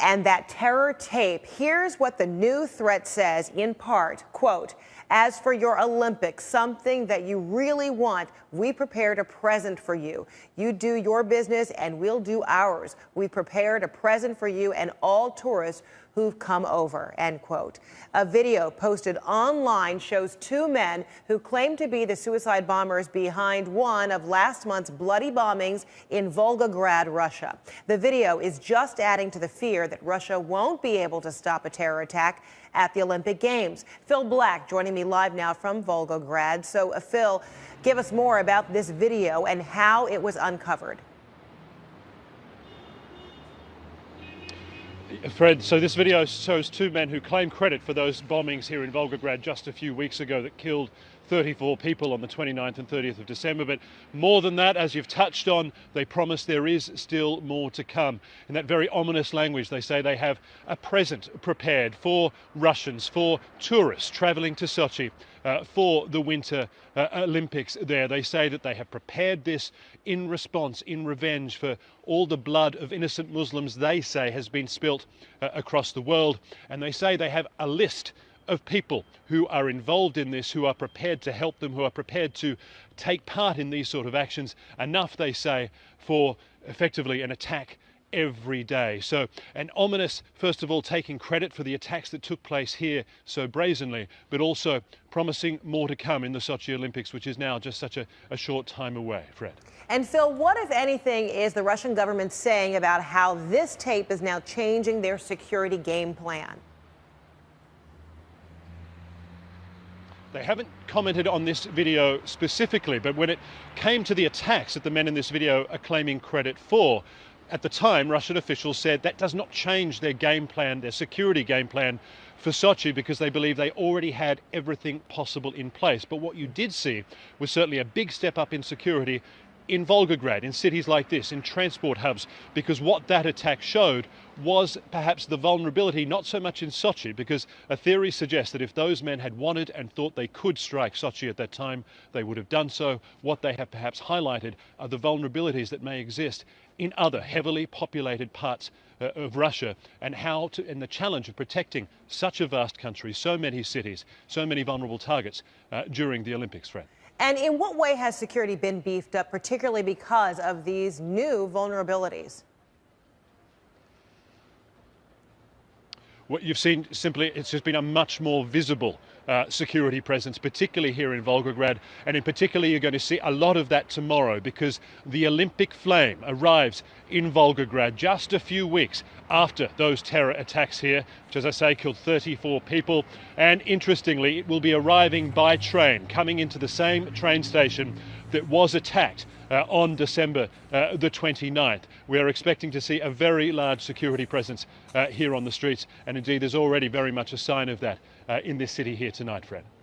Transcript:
And that terror tape, here's what the new threat says in part, quote, "As for your Olympics, something that you really want, we prepared a present for you. You do your business and we'll do ours. We prepared a present for you and all tourists who've come over," end quote. A video posted online shows two men who claim to be the suicide bombers behind one of last month's bloody bombings in Volgograd, Russia. The video is just adding to the fear that Russia won't be able to stop a terror attack at the Olympic Games. Phil Black joining me live now from Volgograd. So, Phil, give us more about this video and how it was uncovered. Fred, so this video shows two men who claim credit for those bombings here in Volgograd just a few weeks ago that killed 34 people on the 29th and 30th of December. But more than that, as you've touched on, they promise there is still more to come. In that very ominous language, they say they have a present prepared for Russians, for tourists travelling to Sochi for the Winter Olympics there. They say that they have prepared this in response, in revenge for all the blood of innocent Muslims they say has been spilt across the world. And they say they have a list of people who are involved in this, who are prepared to help them, who are prepared to take part in these sort of actions. Enough, they say, for effectively an attack every day. So an ominous, first of all, taking credit for the attacks that took place here so brazenly, but also promising more to come in the Sochi Olympics, which is now just such a short time away. Fred. And Phil, what, if anything, is the Russian government saying about how this tape is now changing their security game plan? They haven't commented on this video specifically, but when it came to the attacks that the men in this video are claiming credit for, at the time, Russian officials said that does not change their game plan, their security game plan for Sochi, because they believe they already had everything possible in place. But what you did see was certainly a big step up in security in Volgograd, in cities like this, in transport hubs, because what that attack showed was perhaps the vulnerability, not so much in Sochi, because a theory suggests that if those men had wanted and thought they could strike Sochi at that time, they would have done so. What they have perhaps highlighted are the vulnerabilities that may exist in other heavily populated parts of Russia, and and the challenge of protecting such a vast country, so many cities, so many vulnerable targets during the Olympics, Fred. And in what way has security been beefed up, particularly because of these new vulnerabilities? What you've seen simply, it's just been a much more visible security presence, particularly here in Volgograd. And in particular, you're going to see a lot of that tomorrow, because the Olympic flame arrives in Volgograd just a few weeks after those terror attacks here, which, as I say, killed 34 people. And interestingly, it will be arriving by train, coming into the same train station that was attacked on December the 29th. We are expecting to see a very large security presence here on the streets, and indeed there's already very much a sign of that in this city here tonight, Fred.